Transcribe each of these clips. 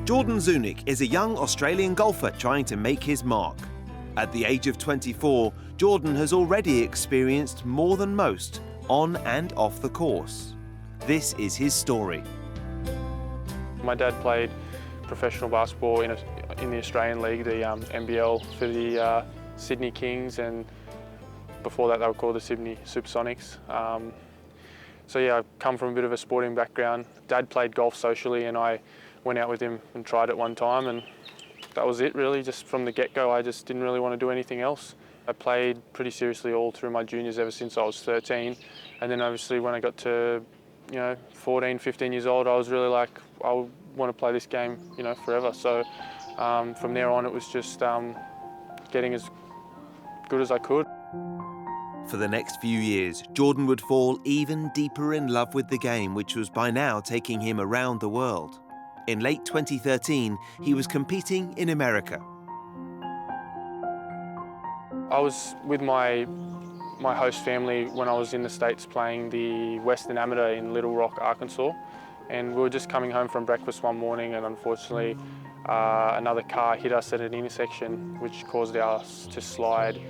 Jordan Zunic is a young Australian golfer trying to make his mark. At the age of 24, Jordan has already experienced more than most on and off the course. This is his story. My dad played professional basketball in the Australian League, the NBL, for the Sydney Kings, and before that they were called the Sydney Supersonics. So yeah, I come from a bit of a sporting background. Dad played golf socially and I went out with him and tried it one time, and that was it really. Just from the get-go, I just didn't really want to do anything else. I played pretty seriously all through my juniors ever since I was 13. And then obviously when I got to 14, 15 years old, I was really like, I want to play this game forever. So from there on, it was just getting as good as I could. For the next few years, Jordan would fall even deeper in love with the game, which was by now taking him around the world. In late 2013, he was competing in America. I was with my host family when I was in the States playing the Western Amateur in Little Rock, Arkansas. And we were just coming home from breakfast one morning, and unfortunately another car hit us at an intersection, which caused us to slide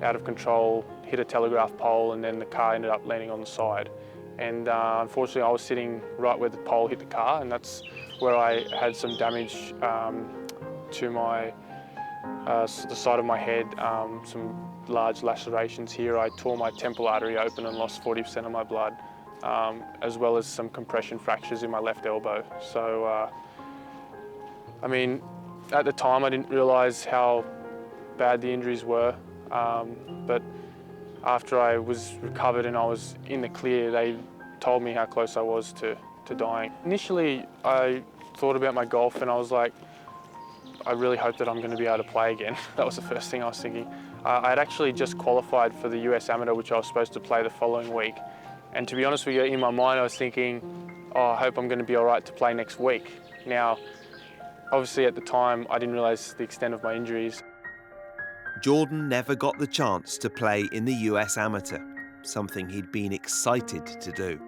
out of control, hit a telegraph pole, and then the car ended up landing on the side. And unfortunately I was sitting right where the pole hit the car, and that's where I had some damage to my the side of my head, some large lacerations here. I tore my temple artery open and lost 40% of my blood, as well as some compression fractures in my left elbow. So, I mean, at the time I didn't realise how bad the injuries were, but after I was recovered and I was in the clear, they told me how close I was to dying. Initially, I thought about my golf and I was like, I really hope that I'm going to be able to play again. That was the first thing I was thinking. I had actually just qualified for the US Amateur, which I was supposed to play the following week. And to be honest with you, in my mind I was thinking, oh, I hope I'm going to be all right to play next week. Now, obviously at the time, I didn't realise the extent of my injuries. Jordan never got the chance to play in the US Amateur, something he'd been excited to do.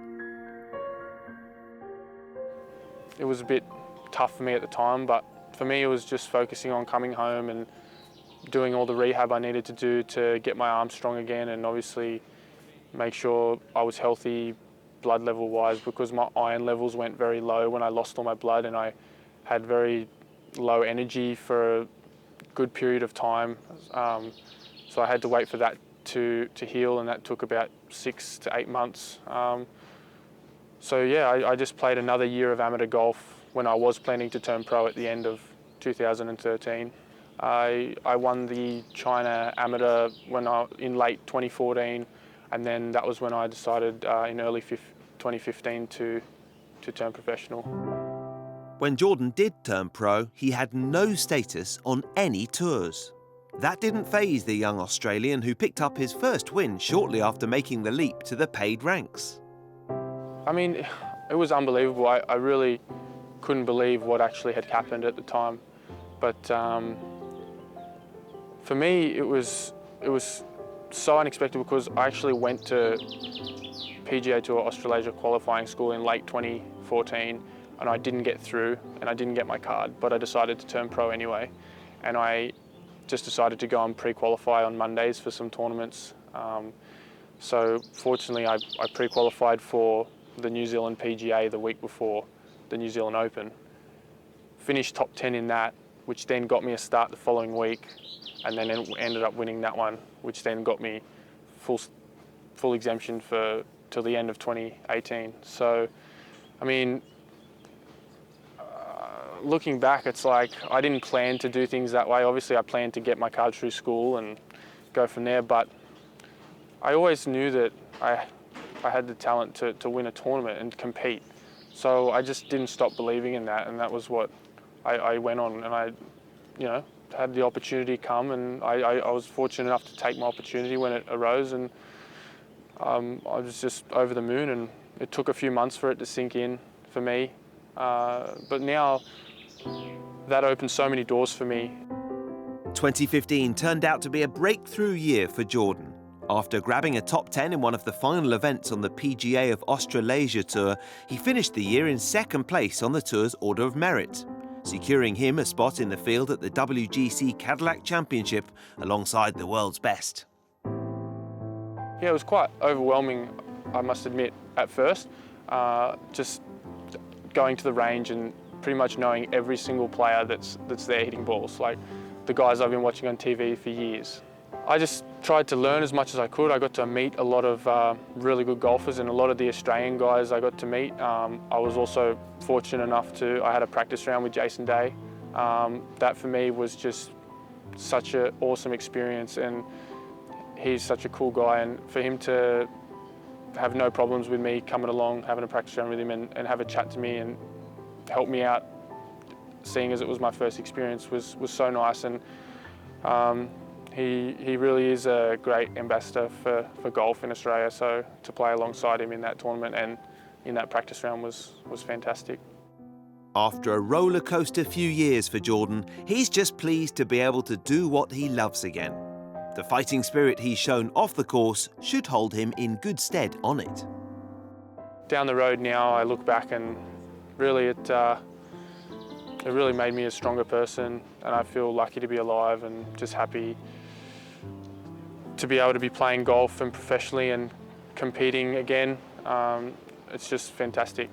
It was a bit tough for me at the time, but for me it was just focusing on coming home and doing all the rehab I needed to do to get my arm strong again, and obviously make sure I was healthy blood level wise, because my iron levels went very low when I lost all my blood, and I had very low energy for a good period of time. So I had to wait for that to heal, and that took about 6 to 8 months. So yeah, I just played another year of amateur golf when I was planning to turn pro at the end of 2013. I won the China Amateur in late 2014, and then that was when I decided in early 2015 to turn professional. When Jordan did turn pro, he had no status on any tours. That didn't faze the young Australian, who picked up his first win shortly after making the leap to the paid ranks. I mean, it was unbelievable. I really couldn't believe what actually had happened at the time. But for me, it was so unexpected, because I actually went to PGA Tour Australasia qualifying school in late 2014, and I didn't get through and I didn't get my card, but I decided to turn pro anyway. And I just decided to go and pre-qualify on Mondays for some tournaments. So fortunately, I pre-qualified for the New Zealand PGA the week before the New Zealand Open. Finished top 10 in that, which then got me a start the following week, and then ended up winning that one, which then got me full exemption till the end of 2018. So, I mean, looking back, it's like I didn't plan to do things that way. Obviously, I planned to get my card through school and go from there, but I always knew that I had the talent to win a tournament and compete. So I just didn't stop believing in that, and that was what I went on, and I, had the opportunity come, and I was fortunate enough to take my opportunity when it arose, and I was just over the moon, and it took a few months for it to sink in for me. But now that opened so many doors for me. 2015 turned out to be a breakthrough year for Jordan. After grabbing a top 10 in one of the final events on the PGA of Australasia Tour, he finished the year in second place on the tour's Order of Merit. securing him a spot in the field at the WGC-Cadillac Championship alongside the world's best. Yeah, it was quite overwhelming, I must admit, at first. Just going to the range and pretty much knowing every single player that's there hitting balls, like the guys I've been watching on TV for years. I just tried to learn as much as I could. I got to meet a lot of really good golfers, and a lot of the Australian guys I got to meet. I was also fortunate enough I had a practice round with Jason Day. That for me was just such an awesome experience, and he's such a cool guy, and for him to have no problems with me coming along, having a practice round with him and have a chat to me and help me out, seeing as it was my first experience, was so nice. And he really is a great ambassador for golf in Australia, so to play alongside him in that tournament and in that practice round was fantastic. After a roller coaster few years for Jordan, he's just pleased to be able to do what he loves again. The fighting spirit he's shown off the course should hold him in good stead on it. Down the road now, I look back and really it really made me a stronger person, and I feel lucky to be alive and just happy to be able to be playing golf and professionally and competing again. It's just fantastic.